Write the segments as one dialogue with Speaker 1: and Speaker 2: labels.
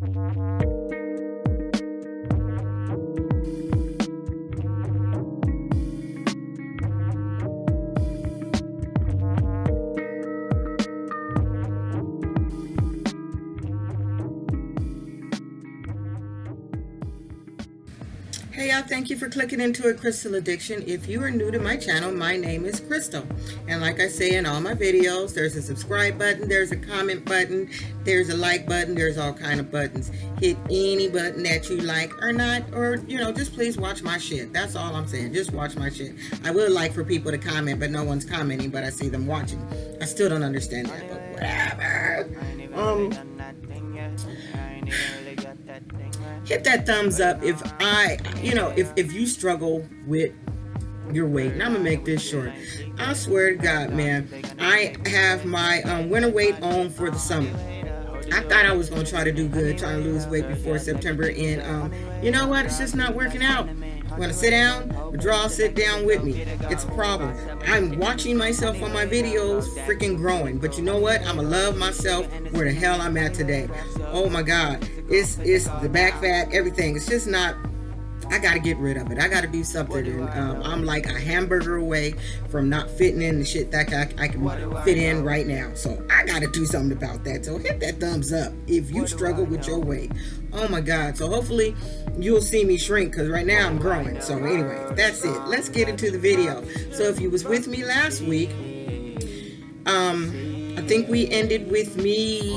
Speaker 1: Hey y'all, thank you for clicking into A Crystal Addiction. If you are new to my channel, my name is Crystal. And like I say in all my videos, there's a subscribe button, there's a comment button, there's a like button, there's all kind of buttons. Hit any button that you like or not, or just please watch my shit. That's all I'm saying, just watch my shit. I would like for people to comment, but no one's commenting, but I see them watching. I still don't understand that, but whatever. Hit that thumbs up if if you struggle with your weight. And I'm gonna make this short. I swear to God, man, I have my winter weight on for the summer. I thought I was gonna try to do good, trying to lose weight before September, and you know what? It's just not working out. Want to sit down? Withdraw, sit down with me. It's a problem. I'm watching myself on my videos freaking growing. But you know what? I'ma love myself where the hell I'm at today. Oh my God. It's the back fat, everything. It's just not, I gotta get rid of it. I gotta do something. And I'm like a hamburger away from not fitting in the shit that I can fit in right now. So I gotta do something about that. So hit that thumbs up if you struggle with your weight. Oh my God. So hopefully you'll see me shrink, because right now I'm growing. So anyway, that's it. Let's get into the video. So if you was with me last week, I think we ended with me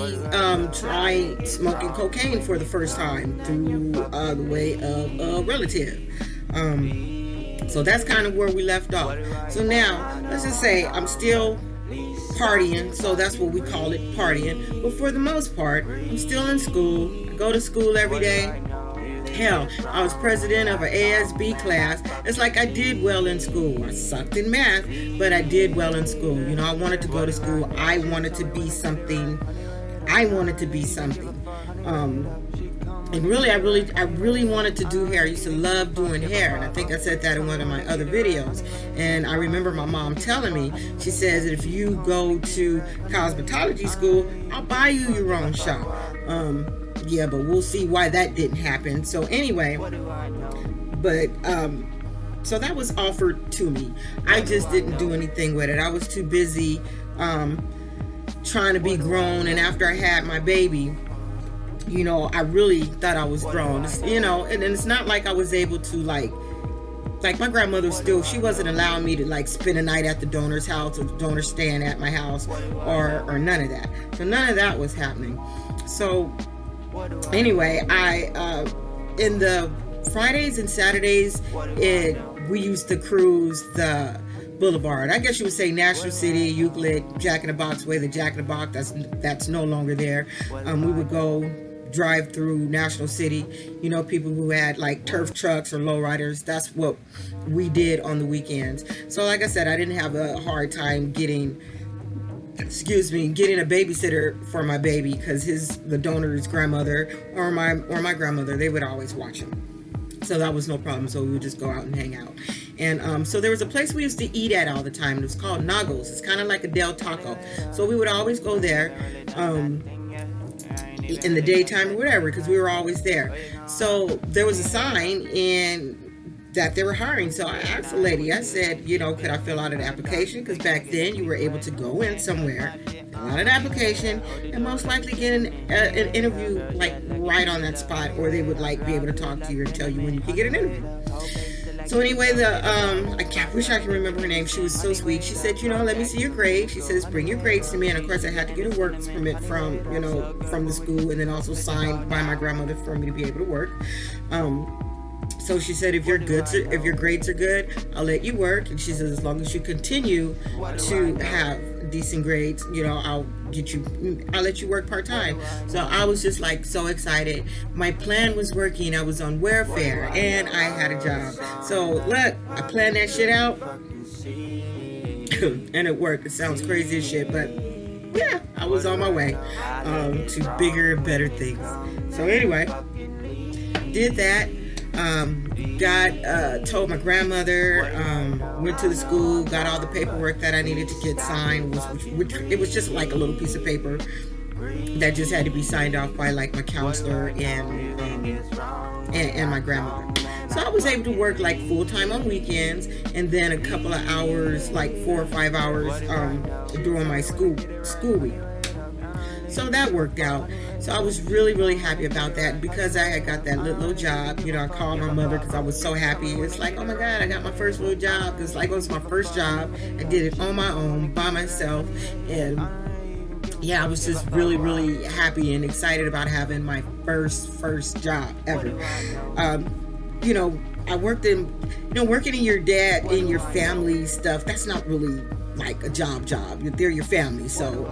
Speaker 1: trying smoking cocaine for the first time through the way of a relative. So that's kind of where we left off. So now, let's just say I'm still partying, so that's what we call it, partying. But for the most part, I'm still in school. I go to school every day. Hell, I was president of an ASB class. It's like I did well in school. I sucked in math, but I did well in school. I wanted to go to school. I wanted to be something. And really, I really wanted to do hair. I used to love doing hair, and I think I said that in one of my other videos. And I remember my mom telling me, she says, if you go to cosmetology school, I'll buy you your own shop. Yeah, but we'll see why that didn't happen. So anyway, so that was offered to me. I just didn't do anything with it. I was too busy trying to be grown, and after I had my baby, I really thought I was grown, and it's not like I was able to like my grandmother still, she wasn't allowing me to spend a night at the donor's house or the donor staying at my house or none of that. So none of that was happening. So anyway, I in the Fridays and Saturdays, we used to cruise the boulevard. I guess you would say National City, Euclid, Jack in the Box way. The Jack in the Box, that's no longer there. We would go drive through National City. People who had turf trucks or lowriders. That's what we did on the weekends. So like I said, I didn't have a hard time getting a babysitter for my baby, because the donor's grandmother or my grandmother, they would always watch him. So that was no problem. So we would just go out and hang out. And so there was a place we used to eat at all the time. It was called Nago's. It's kind of like a Del Taco. So we would always go there in the daytime or whatever, because we were always there. So there was a sign that they were hiring. So I asked the lady, I said, could I fill out an application? Because back then you were able to go in somewhere, fill out an application, and most likely get an interview right on that spot, or they would be able to talk to you and tell you when you could get an interview. So anyway, I wish I can remember her name. She was so sweet. She said, let me see your grades. She says, bring your grades to me. And of course I had to get a work permit from the school, and then also signed by my grandmother for me to be able to work. So she said, if your grades are good, I'll let you work. And she says, as long as you continue to have decent grades, I'll let you work part-time. So I was just so excited. My plan was working. I was on welfare and I had a job. So look, I planned that shit out and it worked. It sounds crazy as shit, but yeah, I was on my way to bigger and better things. So anyway, did that. Told my grandmother, went to the school, got all the paperwork that I needed to get signed, which it was just like a little piece of paper. that just had to be signed off by like my counselor and my grandmother. So I was able to work like full time on weekends, and then a couple of hours, like 4 or 5 hours during my school week. So that worked out. So I was really, really happy about that. Because I had got that little job, I called my mother because I was so happy. It's like, oh my God, I got my first little job. It's like, it was my first job. I did it on my own, by myself. And yeah, I was just really, really happy and excited about having my first job ever. I worked in, working in your dad and your family stuff, that's not really like a job. They're your family. So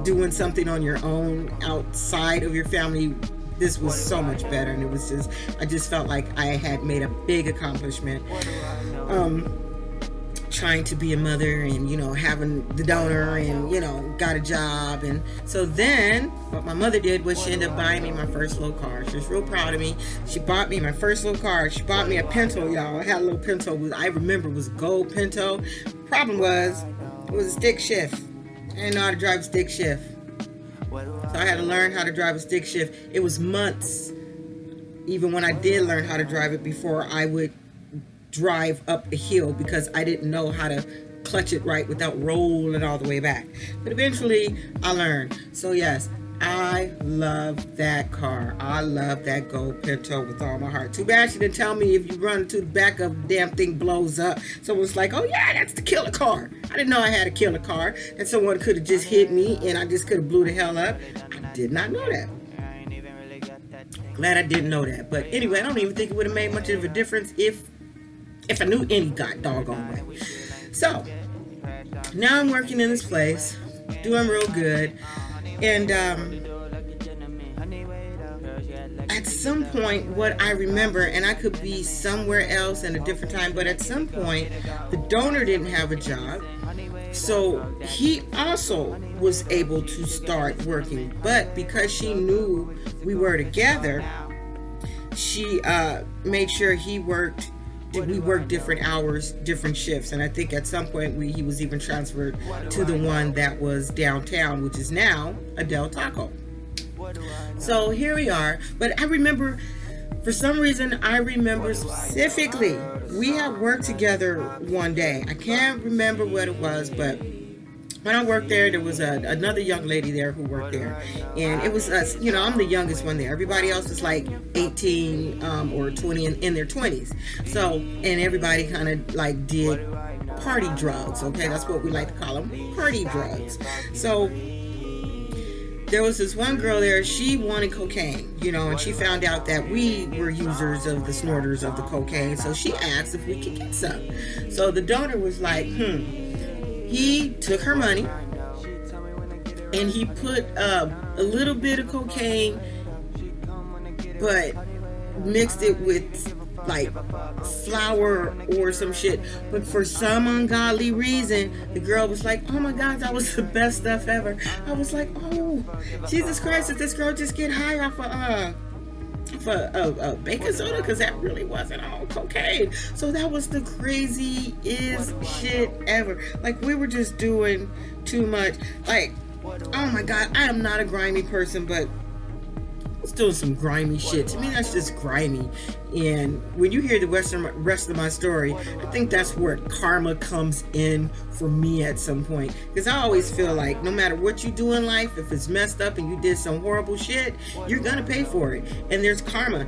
Speaker 1: doing something on your own outside of your family, this was so much better. And it was just, I just felt like I had made a big accomplishment. Trying to be a mother and, having the donor and, got a job. And so then what my mother did was she ended up buying me my first little car. She was real proud of me. She bought me my first little car. She bought me a Pinto, y'all. I had a little Pinto. I remember it was a gold Pinto. Problem was, it was a stick shift. I didn't know how to drive a stick shift. So I had to learn how to drive a stick shift. It was months, even when I did learn how to drive it, before I would drive up a hill, because I didn't know how to clutch it right without rolling all the way back. But eventually I learned. So yes, I love that car. I love that gold Pinto with all my heart. Too bad she didn't tell me if you run to the back of the damn thing blows up. So it was like, oh yeah, that's the killer car. I didn't know I had a killer car, and someone could have just hit me and I just could have blew the hell up. I did not know that. Glad I didn't know that. But anyway, I don't even think it would have made much of a difference if I knew any doggone way. So now I'm working in this place, doing real good. And at some point, what I remember, and I could be somewhere else in a different time, but at some point, the donor didn't have a job. So he also was able to start working. But because she knew we were together, she made sure we worked different hours, different shifts. And I think at some point he was even transferred to the one that was downtown, which is now a Del Taco. So here we are. But I remember, for some reason, specifically, we had worked together one day. I can't remember what it was, but when I worked there was another young lady there who worked there. And it was us. I'm the youngest one there. Everybody else was like 18 or 20 in their 20s. So, and everybody kind of like did party drugs. Okay, that's what we like to call them, party drugs. So there was this one girl there, she wanted cocaine, and she found out that we were users of the snorters of the cocaine. So she asked if we could get some. So the donor was like, He took her money and he put a little bit of cocaine, but mixed it with like flour or some shit. But for some ungodly reason, the girl was like, oh my God, that was the best stuff ever. I was like, oh, Jesus Christ, did this girl just get high off of baking soda? Because that really wasn't all cocaine. So that was the craziest shit ever. Like, we were just doing too much. Like, oh my God, I am not a grimy person, but I was doing some grimy shit. To me, that's just grimy. And when you hear the rest of my story, I think that's where karma comes in for me at some point. Because I always feel like no matter what you do in life, if it's messed up and you did some horrible shit, you're gonna pay for it. And there's karma.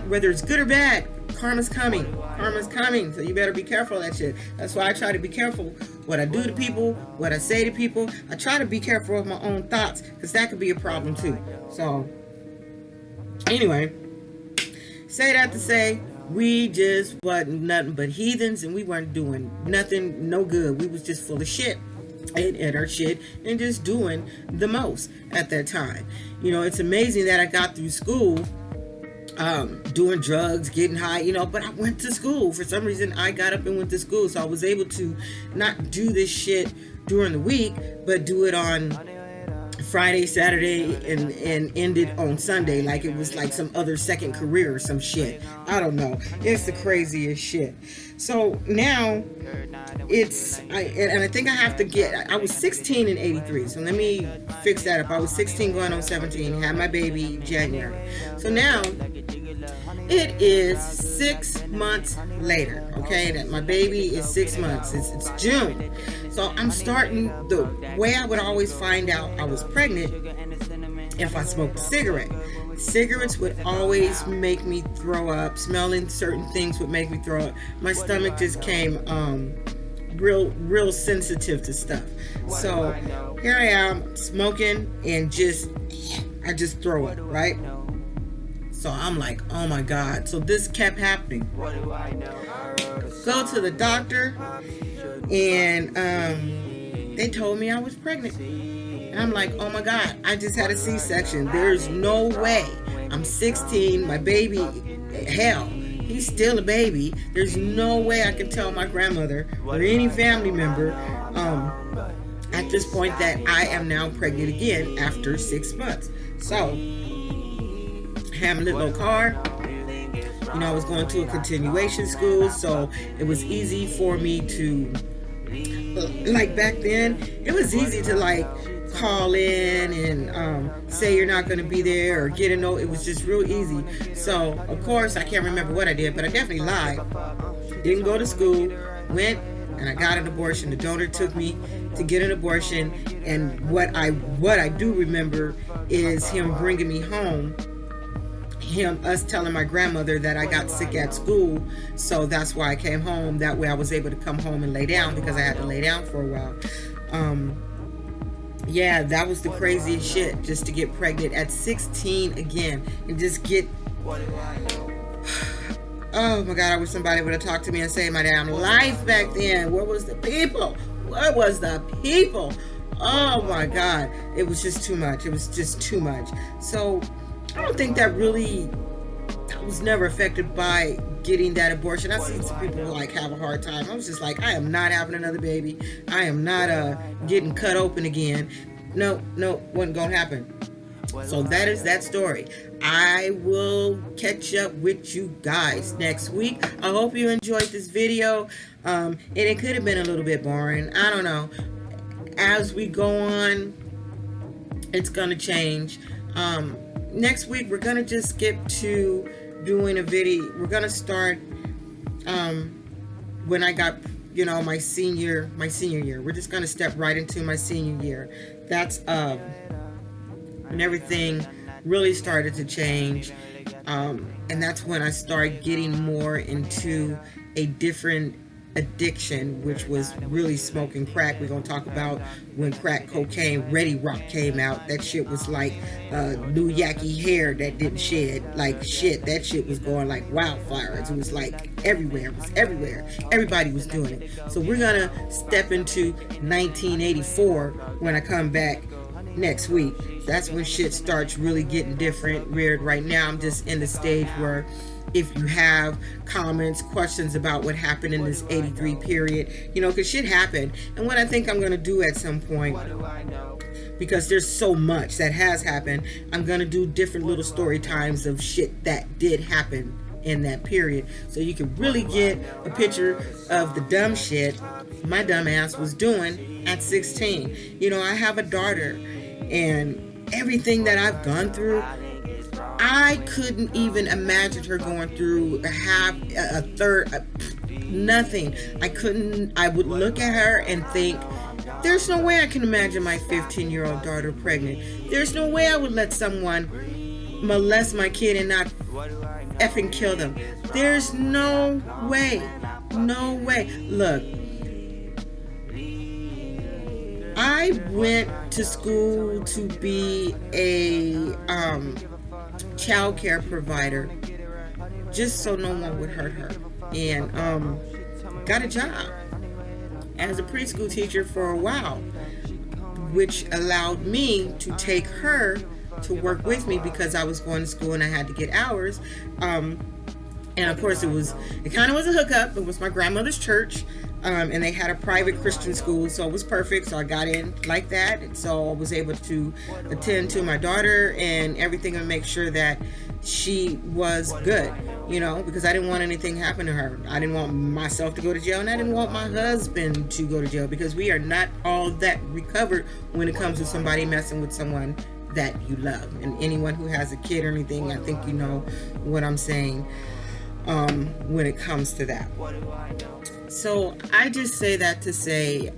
Speaker 1: Whether it's good or bad, karma's coming. Karma's coming. So you better be careful of that shit. That's why I try to be careful what I do to people, what I say to people. I try to be careful of my own thoughts, because that could be a problem too. So anyway, say that to say, we just wasn't nothing but heathens, and we weren't doing nothing, no good. We was just full of shit and our shit and just doing the most at that time. It's amazing that I got through school doing drugs, getting high, but I went to school. For some reason, I got up and went to school, so I was able to not do this shit during the week, but do it on Friday, Saturday, and ended on Sunday like it was like some other second career or some shit. I don't know. It's the craziest shit. So now I think I have to I was 16 in 83. So let me fix that up. I was 16 going on 17. Had my baby January. So now it is 6 months later, okay, that my baby is 6 months. It's June. So I'm starting, the way I would always find out I was pregnant, if I smoked a cigarette. Cigarettes would always make me throw up. Smelling certain things would make me throw up. My stomach just came real sensitive to stuff. So here I am smoking and I just throw up, right? So I'm like, oh my God. So this kept happening. Go to the doctor, and they told me I was pregnant. And I'm like, oh my God, I just had a C-section. There's no way. I'm 16, my baby, hell, he's still a baby. There's no way I can tell my grandmother or any family member at this point that I am now pregnant again after 6 months. So have a little car. You know, I was going to a continuation school, so it was easy for me to, like back then, it was easy to like call in and say you're not going to be there or get a note. It was just real easy. So, of course, I can't remember what I did, but I definitely lied. Didn't go to school, went and I got an abortion. The donor took me to get an abortion, and what I do remember is him bringing me home. Us telling my grandmother that I got sick at school, so that's why I came home. That way I was able to come home and lay down, because I had to lay down for a while. Yeah, that was the craziest shit, just to get pregnant at 16 again and just get, oh my God, I wish somebody would have talked to me and saved my damn life back then. Where was the people? Where was the people? Oh my God, it was just too much. It was just too much. So I don't think I was never affected by getting that abortion. I seen some people like have a hard time. I was just like, I am not having another baby. I am not getting cut open again. No, wasn't gonna happen. So that is that story. I will catch up with you guys next week. I hope you enjoyed this video. And it could have been a little bit boring. I don't know. As we go on, it's gonna change. Next week we're gonna just skip to doing a video. We're gonna start when I got, you know, my senior year. We're just gonna step right into my senior year. That's when everything really started to change, and that's when I started getting more into a different addiction, which was really smoking crack. We're gonna talk about when crack cocaine, Ready Rock came out. That shit was like new yucky hair that didn't shed like shit. That shit was going like wildfires. It was like everywhere. It was everywhere. Everybody was doing it. So we're gonna step into 1984 when I come back next week. That's when shit starts really getting different, weird. Right now I'm just in the stage where if you have comments, questions about what happened in this 83 period, you know, because shit happened. And what I think I'm going to do at some point, because there's so much that has happened, I'm going to do different little story times of shit that did happen in that period. So you can really get a picture of the dumb shit my dumb ass was doing at 16. You know, I have a daughter, and everything that I've gone through, I couldn't even imagine her going through nothing. I would look at her and think, there's no way I can imagine my 15-year-old daughter pregnant. There's no way I would let someone molest my kid and not effing kill them. There's no way. No way. Look, I went to school to be a child care provider just so no one would hurt her, and got a job as a preschool teacher for a while, which allowed me to take her to work with me because I was going to school and I had to get hours. And of course it kind of was a hookup. It was my grandmother's church. and they had a private Christian school, so it was perfect. So I got in like that, and so I was able to attend to my daughter and everything and make sure that she was good, you know, because I didn't want anything happen to her. I didn't want myself to go to jail, and I didn't want my husband to go to jail, because we are not all that recovered when it comes to somebody messing with someone that you love. And anyone who has a kid or anything, I think you know what I'm saying when it comes to that. So I just say that to say,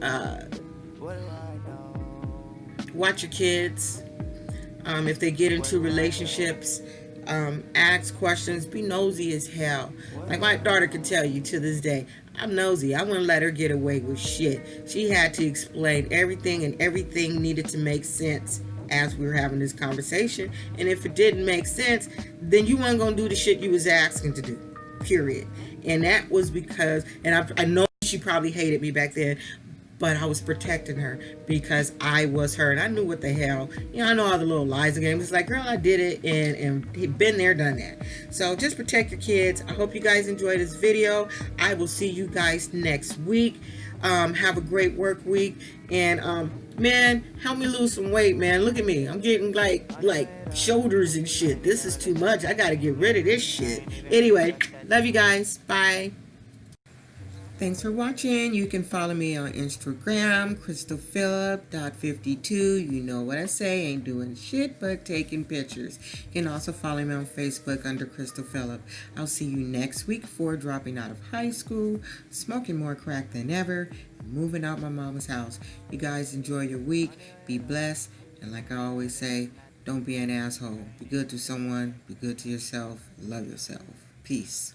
Speaker 1: watch your kids. If they get into relationships, ask questions, be nosy as hell. Like my daughter can tell you to this day, I'm nosy. I wouldn't let her get away with shit. She had to explain everything, and everything needed to make sense as we were having this conversation. And if it didn't make sense, then you weren't gonna do the shit you was asking to do, period. And that was because, and I know she probably hated me back then, but I was protecting her because I was her, and I knew what the hell, you know, I know all the little lies again. It's like, girl, I did it, and been there, done that. So just protect your kids. I hope you guys enjoyed this video. I will see you guys next week. Have a great work week, and man, help me lose some weight, man. Look at me, I'm getting like shoulders and shit. This is too much. I gotta get rid of this shit. Anyway, love you guys. Bye. Thanks for watching. You can follow me on Instagram, crystalphillip.52. You know what I say, ain't doing shit but taking pictures. You can also follow me on Facebook under Crystal Phillip. I'll see you next week before dropping out of high school, smoking more crack than ever, and moving out my mama's house. You guys enjoy your week, be blessed, and like I always say, don't be an asshole. Be good to someone, be good to yourself, love yourself. Peace.